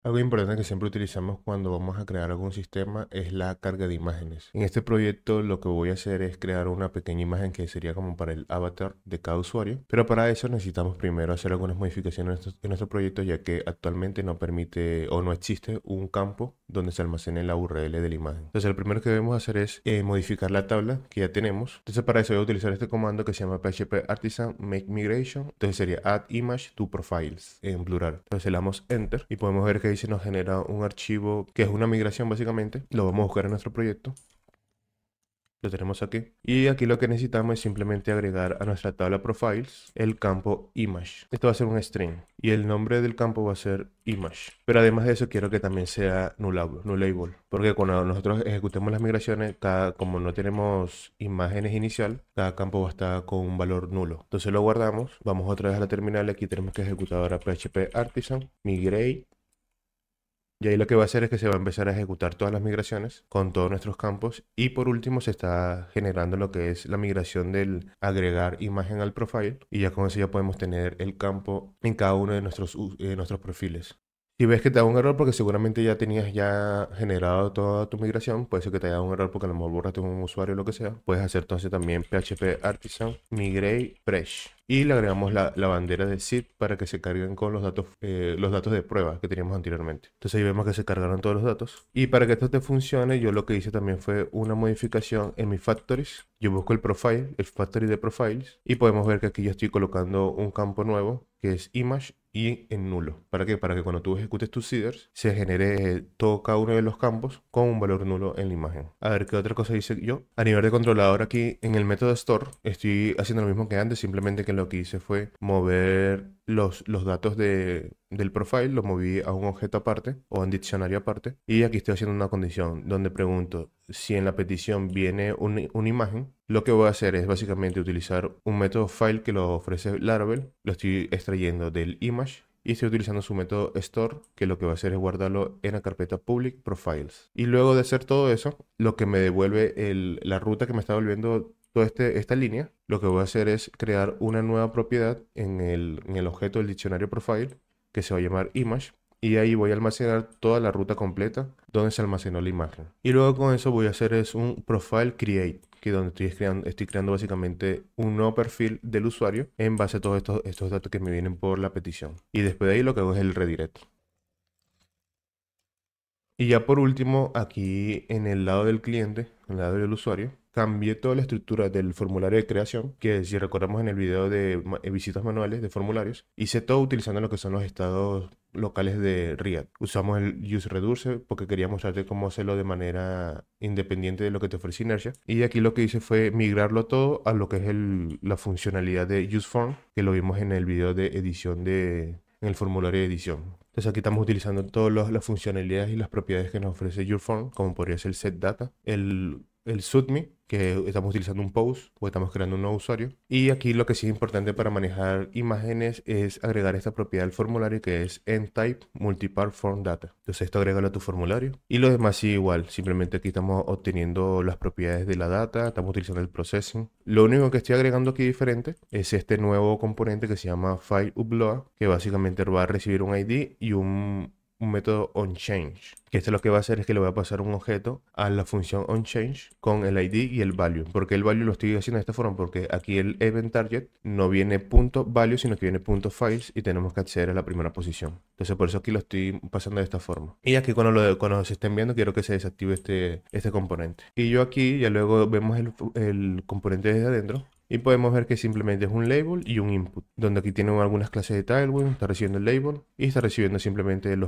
Algo importante que siempre utilizamos cuando vamos a crear algún sistema es la carga de imágenes. En este proyecto lo que voy a hacer es crear una pequeña imagen que sería como para el avatar de cada usuario. Pero para eso necesitamos primero hacer algunas modificaciones en nuestro proyecto, ya que actualmente no permite o no existe un campo donde se almacene la URL de la imagen. Entonces lo primero que debemos hacer es modificar la tabla que ya tenemos. Entonces para eso voy a utilizar este comando que se llama PHP Artisan Make Migration. Entonces sería Add Image to Profiles en plural. Entonces le damos Enter y podemos ver que ahí se nos genera un archivo que es una migración básicamente. Lo vamos a buscar en nuestro proyecto. Lo tenemos aquí. Y aquí lo que necesitamos es simplemente agregar a nuestra tabla profiles el campo image. Esto va a ser un string. Y el nombre del campo va a ser image. Pero además de eso quiero que también sea nullable. Porque cuando nosotros ejecutemos las migraciones, como no tenemos imágenes inicial, cada campo va a estar con un valor nulo. Entonces lo guardamos. Vamos otra vez a la terminal. Aquí tenemos que ejecutar ahora PHP Artisan, migrate. Y ahí lo que va a hacer es que se va a empezar a ejecutar todas las migraciones con todos nuestros campos. Y por último se está generando lo que es la migración del agregar imagen al profile. Y ya con eso ya podemos tener el campo en cada uno de nuestros perfiles. Si ves que te da un error porque seguramente ya tenías ya generado toda tu migración, puede ser que te haya dado un error porque a lo mejor borraste un usuario o lo que sea. Puedes hacer entonces también PHP Artisan Migrate Fresh. Y le agregamos la bandera de zip para que se carguen con los datos de prueba que teníamos anteriormente. Entonces ahí vemos que se cargaron todos los datos. Y para que esto te funcione, yo lo que hice también fue una modificación en mis factories. Yo busco el factory de profiles, y podemos ver que aquí yo estoy colocando un campo nuevo que es image y en nulo. ¿Para qué? Para que cuando tú ejecutes tus seeders se genere todo cada uno de los campos con un valor nulo en la imagen. A ver, ¿qué otra cosa hice yo? A nivel de controlador aquí en el método store estoy haciendo lo mismo que antes, simplemente que lo que hice fue mover los datos del profile, lo moví a un objeto aparte o a un diccionario aparte. Y aquí estoy haciendo una condición donde pregunto si en la petición viene una imagen. Lo que voy a hacer es básicamente utilizar un método file que lo ofrece Laravel. Lo estoy extrayendo del image y estoy utilizando su método store, que lo que va a hacer es guardarlo en la carpeta public profiles. Y luego de hacer todo eso, lo que me devuelve la ruta que me está volviendo toda esta línea, lo que voy a hacer es crear una nueva propiedad en el objeto del diccionario profile que se va a llamar image. Y ahí voy a almacenar toda la ruta completa donde se almacenó la imagen. Y luego con eso voy a hacer es un profile create, que donde estoy creando básicamente un nuevo perfil del usuario en base a todos estos datos que me vienen por la petición. Y después de ahí lo que hago es el redirect. Y ya por último, aquí en el lado del cliente, en el lado del usuario, cambié toda la estructura del formulario de creación, que si recordamos en el video de visitas manuales de formularios, hice todo utilizando lo que son los estados locales de React. Usamos el useReduce porque quería mostrarte cómo hacerlo de manera independiente de lo que te ofrece Inertia. Y aquí lo que hice fue migrarlo todo a lo que es la funcionalidad de useForm, que lo vimos en el video de edición en el formulario de edición. Entonces aquí estamos utilizando todas las funcionalidades y las propiedades que nos ofrece YourForm, como podría ser el setData, el submit, que estamos utilizando un post o estamos creando un nuevo usuario. Y aquí lo que sí es importante para manejar imágenes es agregar esta propiedad del formulario que es EndType Multipart Form Data. Entonces esto agrégalo a tu formulario. Y lo demás sí igual, simplemente aquí estamos obteniendo las propiedades de la data, estamos utilizando el processing. Lo único que estoy agregando aquí diferente es este nuevo componente que se llama File Upload, que básicamente va a recibir un ID y un método onChange, que esto lo que va a hacer es que le voy a pasar un objeto a la función onChange con el ID y el value. ¿Por qué el value lo estoy haciendo de esta forma? Porque aquí el event target no viene punto .value, sino que viene punto .files y tenemos que acceder a la primera posición. Entonces por eso aquí lo estoy pasando de esta forma. Y aquí cuando se estén viendo quiero que se desactive este componente. Y yo aquí ya luego vemos el componente desde adentro. Y podemos ver que simplemente es un label y un input, donde aquí tienen algunas clases de Tailwind, está recibiendo el label y está recibiendo simplemente el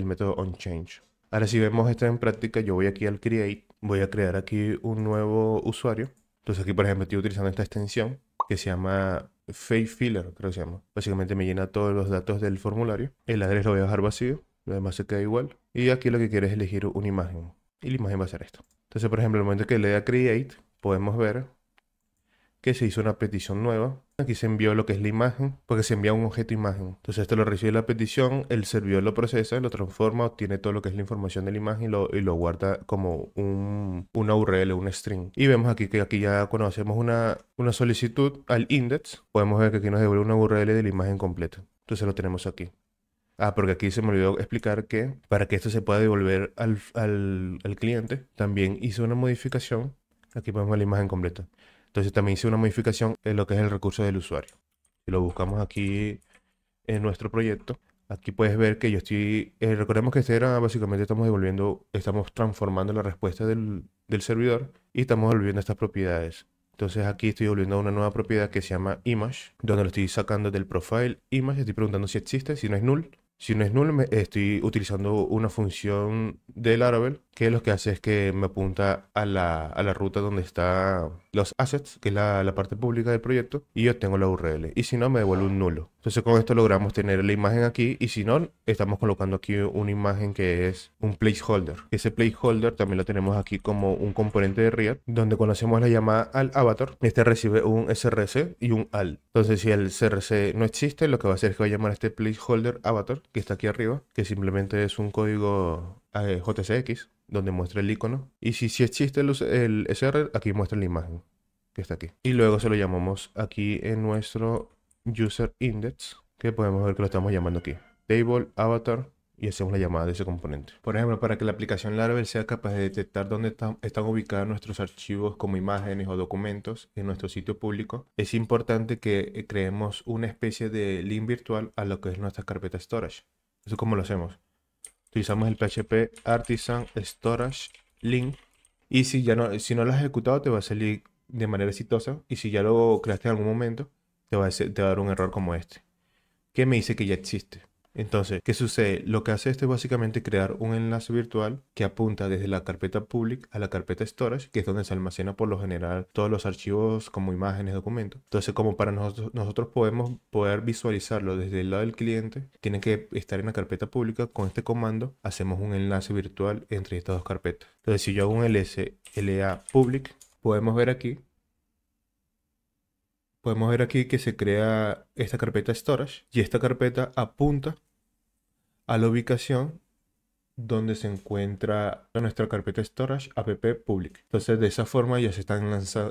método onChange. Ahora si vemos esto en práctica, yo voy aquí al create, voy a crear aquí un nuevo usuario. Entonces aquí por ejemplo estoy utilizando esta extensión que se llama FaceFiller, creo que se llama. Básicamente me llena todos los datos del formulario. El address lo voy a dejar vacío, lo demás se queda igual. Y aquí lo que quiero es elegir una imagen. Y la imagen va a ser esto. Entonces por ejemplo, el momento que le dé a create, podemos ver que se hizo una petición nueva. Aquí se envió lo que es la imagen, porque se envía un objeto imagen. Entonces esto lo recibe la petición, el servidor lo procesa, lo transforma, obtiene todo lo que es la información de la imagen y lo guarda como una URL, un string. Y vemos aquí que aquí ya cuando hacemos una solicitud al index, podemos ver que aquí nos devuelve una URL de la imagen completa. Entonces lo tenemos aquí. Porque aquí se me olvidó explicar que para que esto se pueda devolver al cliente, también hice una modificación. Aquí podemos ver la imagen completa. Entonces también hice una modificación en lo que es el recurso del usuario. Si lo buscamos aquí en nuestro proyecto, aquí puedes ver que yo estoy, recordemos que este era básicamente estamos transformando la respuesta del servidor y estamos devolviendo estas propiedades. Entonces aquí estoy volviendo a una nueva propiedad que se llama image, donde lo estoy sacando del profile image, estoy preguntando si existe, si no es null. Si no es null, estoy utilizando una función de Laravel que lo que hace es que me apunta a la ruta donde están los assets, que es la parte pública del proyecto, y yo tengo la URL. Y si no, me devuelve un nulo. Entonces con esto logramos tener la imagen aquí, y si no, estamos colocando aquí una imagen que es un placeholder. Ese placeholder también lo tenemos aquí como un componente de React, donde cuando hacemos la llamada al avatar, este recibe un src y un al. Entonces si el src no existe, lo que va a hacer es que va a llamar a este placeholder avatar, que está aquí arriba, que simplemente es un código JCX, donde muestra el icono. Y si existe el SR, aquí muestra la imagen, que está aquí. Y luego se lo llamamos aquí en nuestro user index, que podemos ver que lo estamos llamando aquí. Table, avatar, y hacemos la llamada de ese componente. Por ejemplo, para que la aplicación Laravel sea capaz de detectar dónde están ubicados nuestros archivos como imágenes o documentos en nuestro sitio público, es importante que creemos una especie de link virtual a lo que es nuestra carpeta storage. ¿Eso cómo lo hacemos? Utilizamos el PHP Artisan Storage Link. Y si no lo has ejecutado, te va a salir de manera exitosa. Y si ya lo creaste en algún momento, te va a dar un error como este, que me dice que ya existe. Entonces, ¿qué sucede? Lo que hace esto es básicamente crear un enlace virtual que apunta desde la carpeta public a la carpeta storage, que es donde se almacena por lo general todos los archivos como imágenes, documentos. Entonces, como para nosotros podemos poder visualizarlo desde el lado del cliente, tiene que estar en la carpeta pública. Con este comando hacemos un enlace virtual entre estas dos carpetas. Entonces, si yo hago un ls public, podemos ver aquí que se crea esta carpeta storage y esta carpeta apunta a la ubicación donde se encuentra nuestra carpeta storage app public. Entonces de esa forma ya se están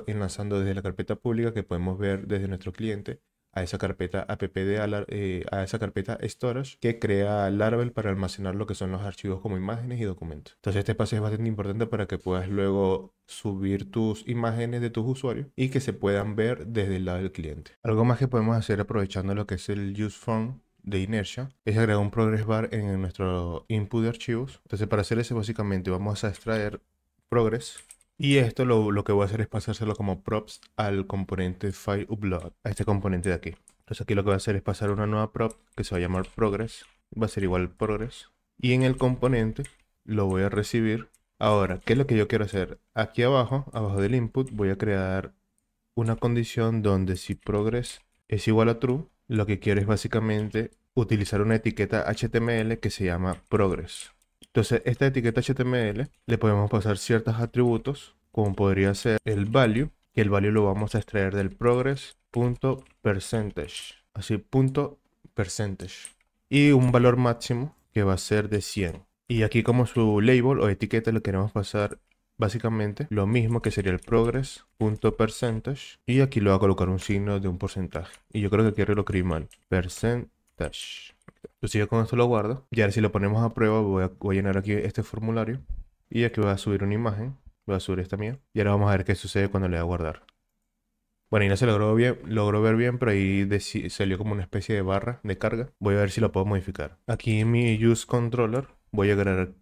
enlazando desde la carpeta pública que podemos ver desde nuestro cliente a esa carpeta app a esa carpeta storage que crea Laravel para almacenar lo que son los archivos como imágenes y documentos. Entonces este paso es bastante importante para que puedas luego subir tus imágenes de tus usuarios y que se puedan ver desde el lado del cliente. Algo más que podemos hacer aprovechando lo que es el use form de inercia es agregar un progress bar en nuestro input de archivos. Entonces para hacer eso básicamente vamos a extraer progress y esto lo que voy a hacer es pasárselo como props al componente file upload, a este componente de aquí. Entonces aquí lo que voy a hacer es pasar una nueva prop que se va a llamar progress, va a ser igual progress y en el componente lo voy a recibir. Ahora, ¿qué es lo que yo quiero hacer? Aquí abajo del input voy a crear una condición donde si progress es igual a true, lo que quiero es básicamente utilizar una etiqueta HTML que se llama progress. Entonces, esta etiqueta HTML le podemos pasar ciertos atributos, como podría ser el value, que el value lo vamos a extraer del progress.percentage, así .percentage, y un valor máximo que va a ser de 100. Y aquí como su label o etiqueta le queremos pasar básicamente lo mismo que sería el progress.percentage y aquí le voy a colocar un signo de un porcentaje. Y yo creo que aquí lo escribí mal. Percentage. Entonces yo con esto lo guardo. Y ahora si lo ponemos a prueba voy a llenar aquí este formulario. Y aquí voy a subir una imagen. Voy a subir esta mía. Y ahora vamos a ver qué sucede cuando le doy a guardar. Bueno, y no se logró ver bien, pero ahí salió como una especie de barra de carga. Voy a ver si lo puedo modificar. Aquí en mi use controller voy a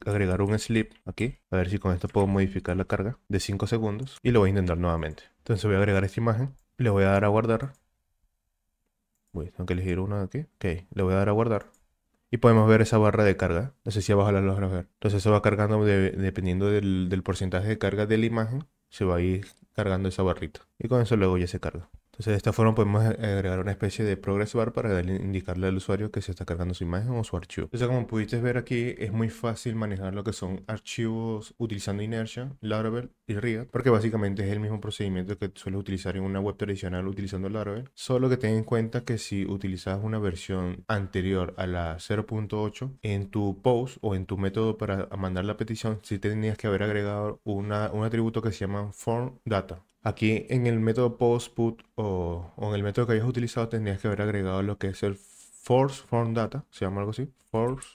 agregar un sleep aquí. A ver si con esto puedo modificar la carga de 5 segundos. Y lo voy a intentar nuevamente. Entonces voy a agregar esta imagen. Le voy a dar a guardar. Tengo que elegir una de aquí. Ok, le voy a dar a guardar. Y podemos ver esa barra de carga. No sé si abajo la logras ver. Entonces eso va cargando dependiendo del porcentaje de carga de la imagen. Se va a ir cargando esa barrita. Y con eso luego ya se carga. Entonces de esta forma podemos agregar una especie de progress bar para indicarle al usuario que se está cargando su imagen o su archivo. Entonces como pudiste ver aquí es muy fácil manejar lo que son archivos utilizando Inertia, Laravel y React, porque básicamente es el mismo procedimiento que sueles utilizar en una web tradicional utilizando Laravel, solo que ten en cuenta que si utilizas una versión anterior a la 0.8 en tu post o en tu método para mandar la petición, sí tenías que haber agregado un atributo que se llama form data. Aquí en el método post put o en el método que hayas utilizado tendrías que haber agregado lo que es el force form data, se llama algo así, force.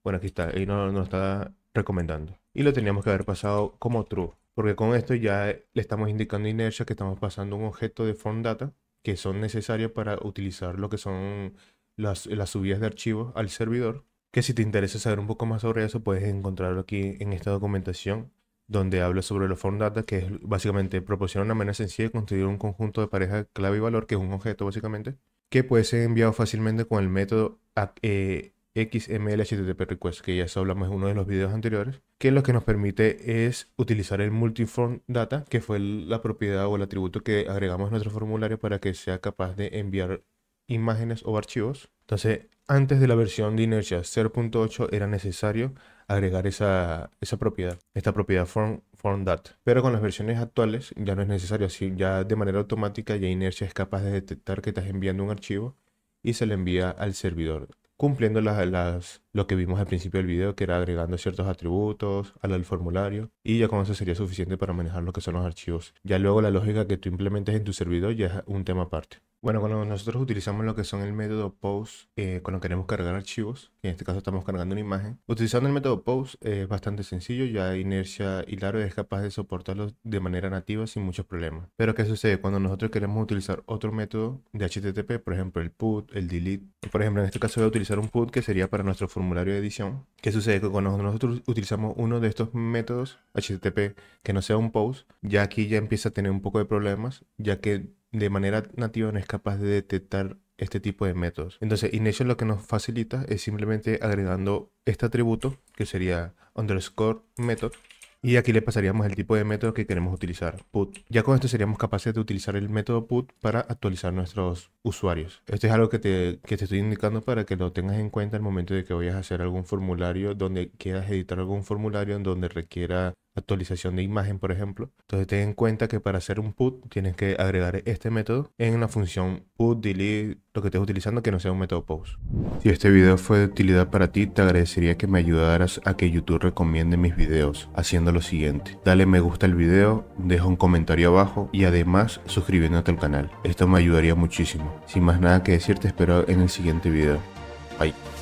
Bueno, aquí está, ahí nos está recomendando. Y lo teníamos que haber pasado como true, porque con esto ya le estamos indicando a Inertia que estamos pasando un objeto de form data que son necesarios para utilizar lo que son las subidas de archivos al servidor. Que si te interesa saber un poco más sobre eso, puedes encontrarlo aquí en esta documentación, donde habla sobre los form data, que es básicamente proporciona una manera sencilla de construir un conjunto de pareja clave y valor, que es un objeto básicamente, que puede ser enviado fácilmente con el método XML HTTP request, que ya eso hablamos en uno de los videos anteriores, que lo que nos permite es utilizar el multiform data, que fue la propiedad o el atributo que agregamos a nuestro formulario para que sea capaz de enviar imágenes o archivos. Entonces, antes de la versión de Inertia 0.8 era necesario agregar esta propiedad form data. Pero con las versiones actuales ya no es necesario, así ya de manera automática ya Inertia es capaz de detectar que estás enviando un archivo y se le envía al servidor, cumpliendo lo que vimos al principio del video, que era agregando ciertos atributos al formulario, y ya con eso sería suficiente para manejar lo que son los archivos. Ya luego la lógica que tú implementes en tu servidor ya es un tema aparte. Bueno, cuando nosotros utilizamos lo que son el método post, cuando queremos cargar archivos, que en este caso estamos cargando una imagen, utilizando el método post es bastante sencillo, ya Inertia y Laravel es capaz de soportarlo de manera nativa sin muchos problemas. Pero ¿qué sucede cuando nosotros queremos utilizar otro método de HTTP? Por ejemplo, el put, el delete. Por ejemplo, en este caso voy a utilizar un put que sería para nuestro formulario de edición. ¿Qué sucede? Que cuando nosotros utilizamos uno de estos métodos HTTP que no sea un post, ya aquí ya empieza a tener un poco de problemas, ya que de manera nativa no es capaz de detectar este tipo de métodos. Entonces, Inertia lo que nos facilita es simplemente agregando este atributo, que sería underscore method, y aquí le pasaríamos el tipo de método que queremos utilizar, put. Ya con esto seríamos capaces de utilizar el método put para actualizar nuestros usuarios. Esto es algo que te estoy indicando para que lo tengas en cuenta al momento de que vayas a hacer algún formulario, donde quieras editar algún formulario en donde requiera actualización de imagen, por ejemplo. Entonces ten en cuenta que para hacer un put tienes que agregar este método en una función put, delete, lo que estés utilizando, que no sea un método post. Si este video fue de utilidad para ti, te agradecería que me ayudaras a que YouTube recomiende mis videos haciendo lo siguiente: dale me gusta al video, deja un comentario abajo y además suscribiéndote al canal. Esto me ayudaría muchísimo. Sin más nada que decir, te espero en el siguiente video. Bye.